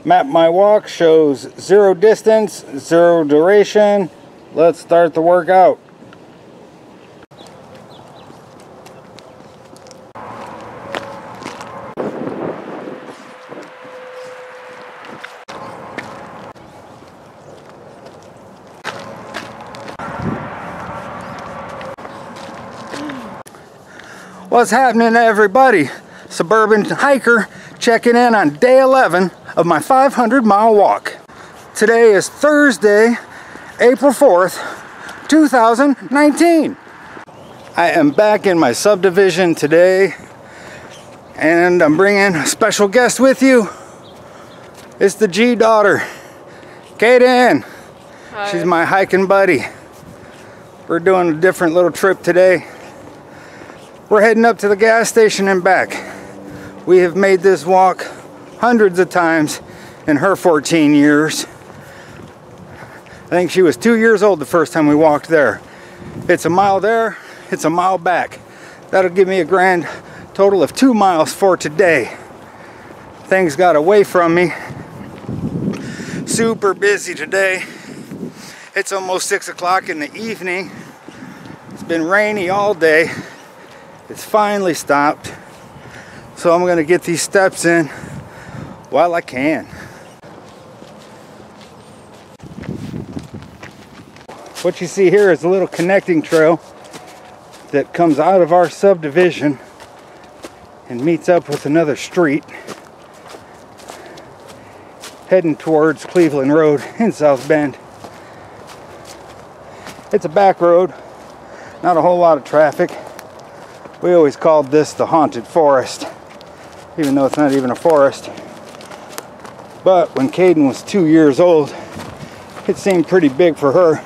Map my walk shows 0 distance, 0 duration. Let's start the workout. What's happening, everybody? Suburban Hiker checking in on day 11 of my 500-mile walk. Today is Thursday, April 4th, 2019. I am back in my subdivision today, and I'm bringing a special guest with you. It's the G daughter, Kaden. Hi. She's my hiking buddy. We're doing a different little trip today. We're heading up to the gas station and back. We have made this walk hundreds of times in her 14 years. I think she was 2 years old the first time we walked there. It's a mile there, it's a mile back. That'll give me a grand total of 2 miles for today. Things got away from me. Super busy today. It's almost 6 o'clock in the evening. It's been rainy all day. It's finally stopped, so I'm going to get these steps in while I can. What you see here is a little connecting trail that comes out of our subdivision and meets up with another street heading towards Cleveland Road in South Bend. It's a back road, not a whole lot of traffic. We always called this the haunted forest, even though it's not even a forest. But when Kaden was 2 years old, it seemed pretty big for her.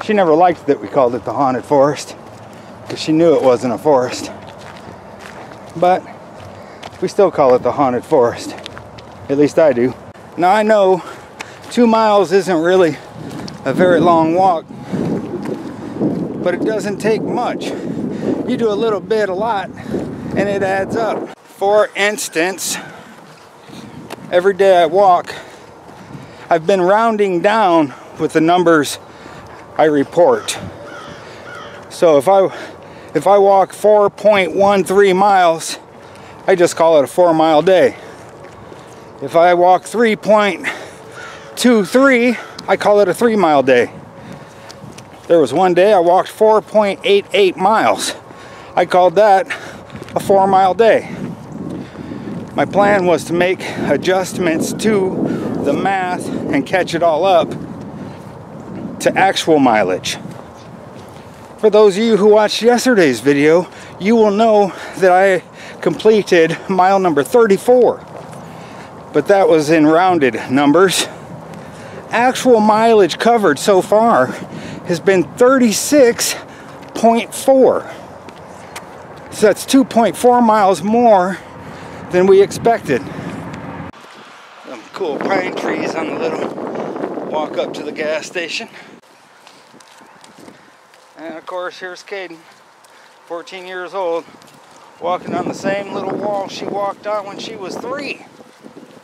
She never liked that we called it the haunted forest, because she knew it wasn't a forest. But we still call it the haunted forest. At least I do. Now I know 2 miles isn't really a very long walk, but it doesn't take much. You do a little bit, a lot, and it adds up. For instance, every day I walk, I've been rounding down with the numbers I report. So if I walk 4.13 miles, I just call it a 4-mile day. If I walk 3.23, I call it a 3-mile day. There was one day I walked 4.88 miles. I called that a 4-mile day. My plan was to make adjustments to the math and catch it all up to actual mileage. For those of you who watched yesterday's video, you will know that I completed mile number 34, but that was in rounded numbers. Actual mileage covered so far has been 36.4. So that's 2.4 miles more than we expected. Some cool pine trees on the little walk up to the gas station. And of course, here's Kaden, 14 years old, walking on the same little wall she walked on when she was 3,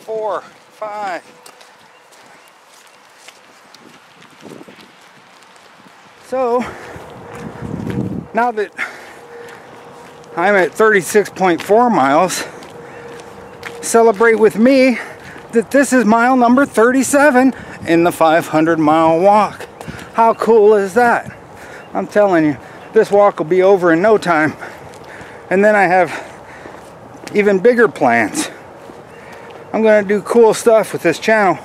4, 5. So, now that I'm at 36.4 miles, celebrate with me that this is mile number 37 in the 500-mile walk. How cool is that? I'm telling you, this walk will be over in no time. And then I have even bigger plans. I'm going to do cool stuff with this channel.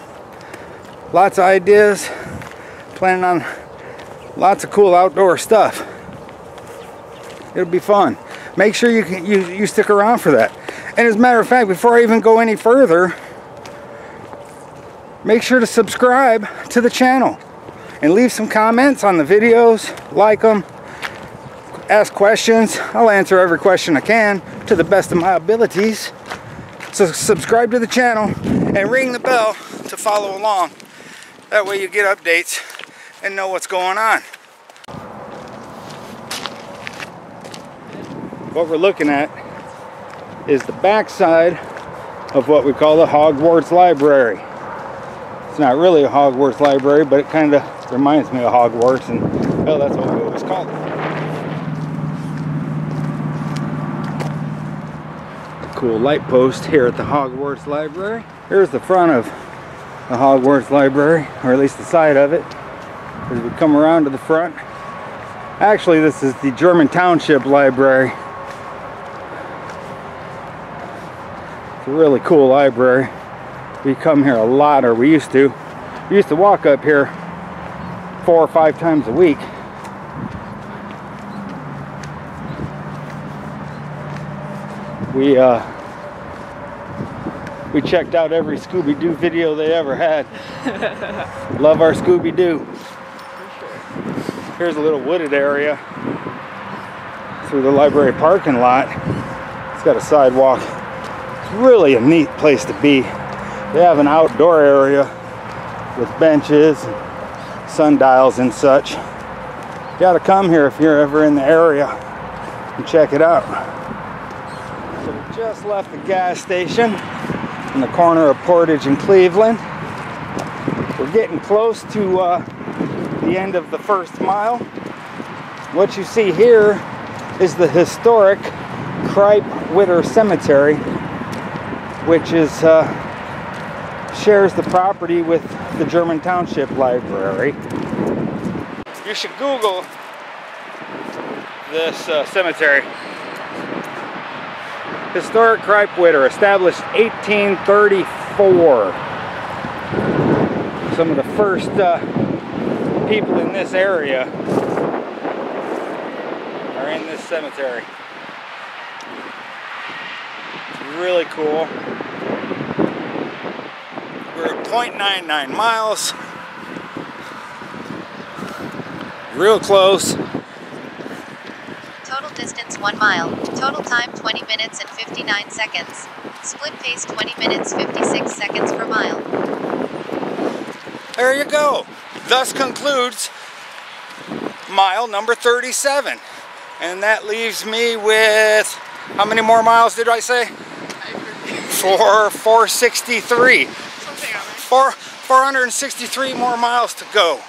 Lots of ideas. Planning on lots of cool outdoor stuff. It'll be fun. Make sure you stick around for that. And as a matter of fact, before I even go any further, make sure to subscribe to the channel and leave some comments on the videos. Like them, ask questions. I'll answer every question I can to the best of my abilities. So subscribe to the channel and ring the bell to follow along. That way you get updates and know what's going on. What we're looking at is the backside of what we call the Hogwarts Library. It's not really a Hogwarts Library, but it kind of reminds me of Hogwarts, and well, that's what we always called it. Cool light post here at the Hogwarts Library. Here's the front of the Hogwarts Library, or at least the side of it. As we come around to the front, actually this is the German Township Library. It's a really cool library. We come here a lot, or we used to. We used to walk up here 4 or 5 times a week. We checked out every Scooby-Doo video they ever had. Love our Scooby-Doo. Here's a little wooded area through the library parking lot. It's got a sidewalk. It's really a neat place to be. They have an outdoor area with benches and sundials and such. You gotta come here if you're ever in the area and check it out. So we just left the gas station in the corner of Portage and Cleveland. We're getting close to the end of the first mile. What you see here is the historic Kripe-Witter Cemetery, which is shares the property with the German Township Library. You should Google this cemetery. Historic Kripe-Witter, established 1834. Some of the first people in this area are in this cemetery. It's really cool. We're at 0.99 miles. Real close. Total distance 1 mile. Total time 20 minutes and 59 seconds. Split pace 20 minutes 56 seconds per mile. There you go. Thus concludes mile number 37. And that leaves me with, how many more miles did I say? 463. 463 more miles to go.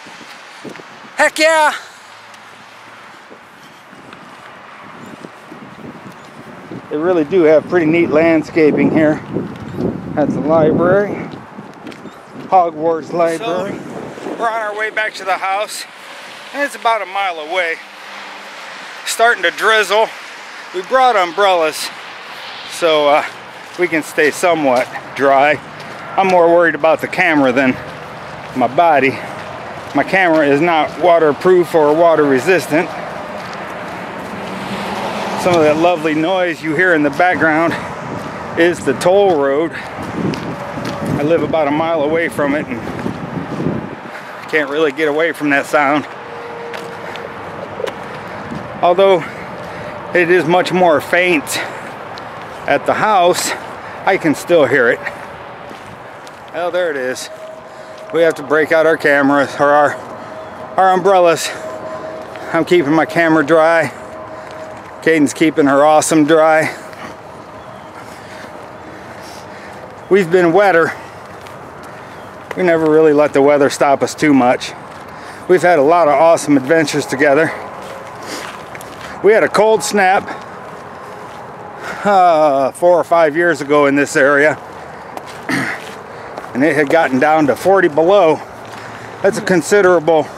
Heck yeah! They really do have pretty neat landscaping here. That's the library. Hogwarts Library. So, we're on our way back to the house, and it's about a mile away. Starting to drizzle. We brought umbrellas so we can stay somewhat dry. I'm more worried about the camera than my body. My camera is not waterproof or water resistant. Some of that lovely noise you hear in the background is the toll road. I live about a mile away from it and can't really get away from that sound. Although it is much more faint at the house, I can still hear it. Oh, there it is. We have to break out our cameras, or our umbrellas. I'm keeping my camera dry. Caden's keeping her awesome dry. We've been wetter. We never really let the weather stop us too much. We've had a lot of awesome adventures together. We had a cold snap 4 or 5 years ago in this area, and it had gotten down to 40 below. That's a considerable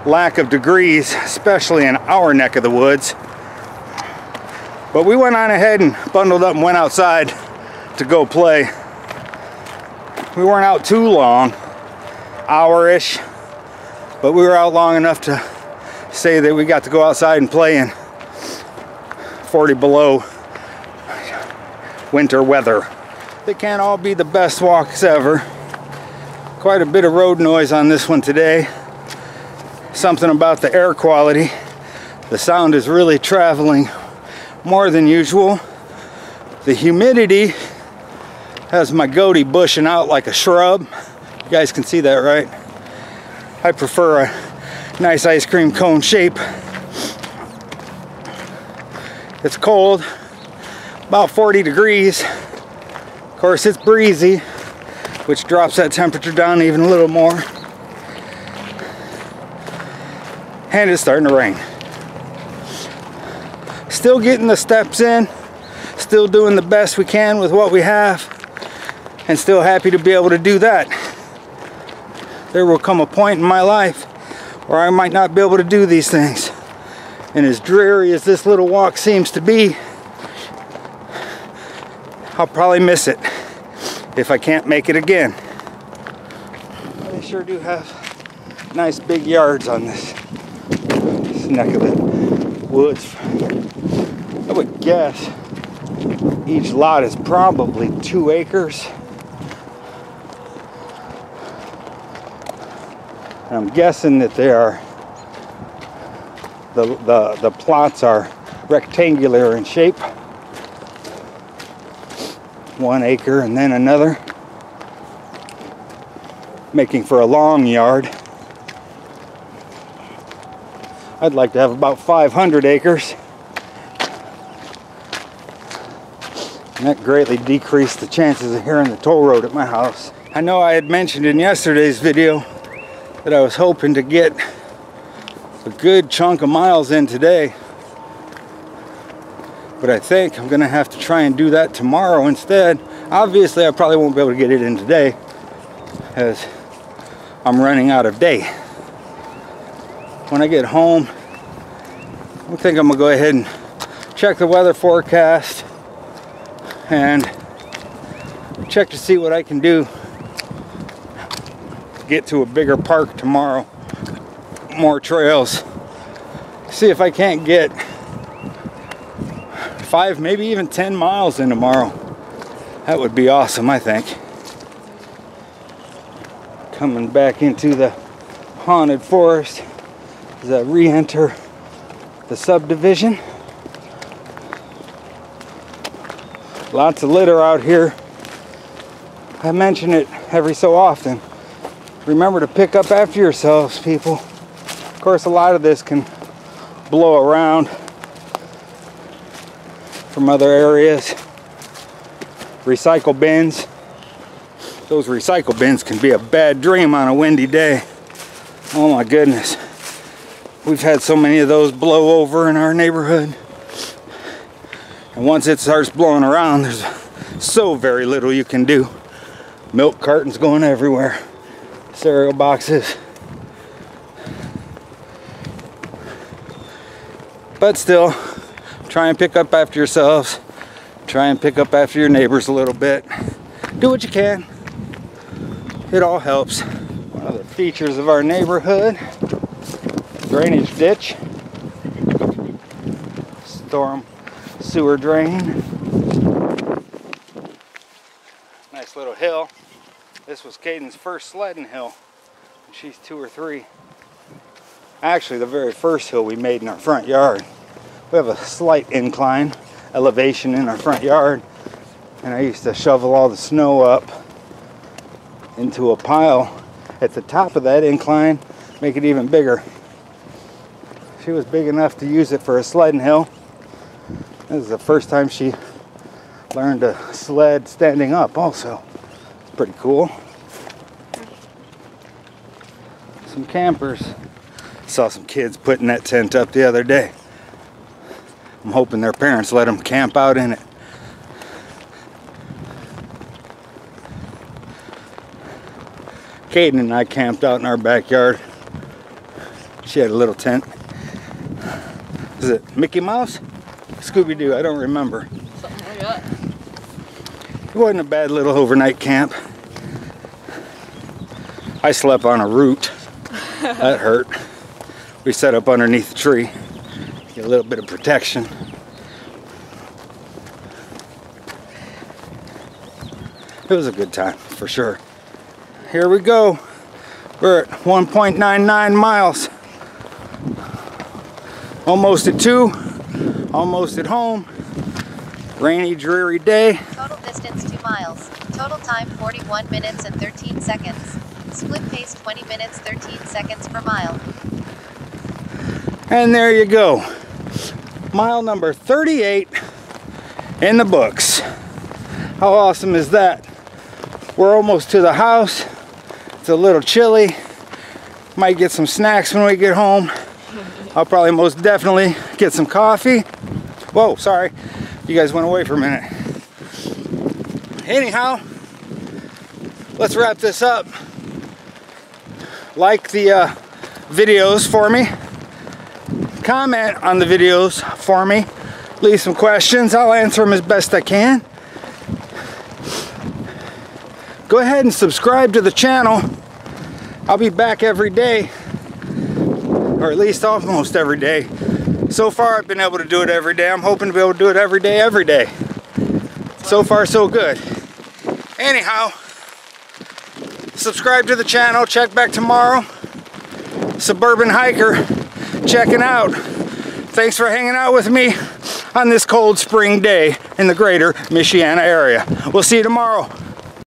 lack of degrees, especially in our neck of the woods. But we went on ahead and bundled up and went outside to go play. We weren't out too long, hour-ish, but we were out long enough to say that we got to go outside and play in 40 below winter weather. They can't all be the best walks ever. Quite a bit of road noise on this one today. Something about the air quality. The sound is really traveling more than usual. The humidity has my goatee bushing out like a shrub. You guys can see that, right? I prefer a nice ice cream cone shape. It's cold, about 40 degrees. Of course, it's breezy, which drops that temperature down even a little more. And it's starting to rain. Still getting the steps in, still doing the best we can with what we have, and still happy to be able to do that. There will come a point in my life where I might not be able to do these things. And as dreary as this little walk seems to be, I'll probably miss it if I can't make it again. They sure do have nice big yards on this neck of the woods. I would guess each lot is probably 2 acres. And I'm guessing that they are the plots are rectangular in shape. 1 acre and then another, making for a long yard. I'd like to have about 500 acres. And that greatly decreased the chances of hearing the toll road at my house. I know I had mentioned in yesterday's video that I was hoping to get a good chunk of miles in today. But I think I'm going to have to try and do that tomorrow instead. Obviously, I probably won't be able to get it in today, as I'm running out of day. When I get home, I think I'm going to go ahead and check the weather forecast and check to see what I can do to get to a bigger park tomorrow. More trails. See if I can't get 5, maybe even 10 miles in tomorrow. That would be awesome, I think. Coming back into the haunted forest as I re-enter the subdivision. Lots of litter out here. I mention it every so often. Remember to pick up after yourselves, people. Of course, a lot of this can blow around from other areas. Recycle bins. Those recycle bins can be a bad dream on a windy day. Oh my goodness. We've had so many of those blow over in our neighborhood. And once it starts blowing around, there's so very little you can do. Milk cartons going everywhere. Cereal boxes. But still, try and pick up after yourselves. Try and pick up after your neighbors a little bit. Do what you can. It all helps. One of the features of our neighborhood, drainage ditch, storm sewer drain. Nice little hill. This was Caden's first sledding hill. She's 2 or 3. Actually, the very first hill we made in our front yard. We have a slight incline elevation in our front yard, and I used to shovel all the snow up into a pile at the top of that incline, make it even bigger. She was big enough to use it for a sledding hill. This is the first time she learned to sled standing up also. It's pretty cool. Some campers. Saw some kids putting that tent up the other day. I'm hoping their parents let them camp out in it. Caden and I camped out in our backyard. She had a little tent. Is it Mickey Mouse? Scooby-Doo, I don't remember. Something like that. It wasn't a bad little overnight camp. I slept on a root. That hurt. We set up underneath the tree. Get a little bit of protection. It was a good time, for sure. Here we go. We're at 1.99 miles. Almost at 2. Almost at home. Rainy, dreary day. Total distance 2 miles. Total time 41 minutes and 13 seconds. Split pace 20 minutes 13 seconds per mile. And there you go. Mile number 38 in the books. How awesome is that? We're almost to the house. It's a little chilly. Might get some snacks when we get home. I'll probably most definitely get some coffee. Whoa, sorry. You guys went away for a minute. Anyhow, let's wrap this up. Like the videos for me. Comment on the videos for me. Leave some questions. I'll answer them as best I can. Go ahead and subscribe to the channel. I'll be back every day, or at least almost every day. So far I've been able to do it every day. I'm hoping to be able to do it every day. So far so good. Anyhow, subscribe to the channel. Check back tomorrow. Suburban Hiker checking out. Thanks for hanging out with me on this cold spring day in the greater Michiana area. We'll see you tomorrow.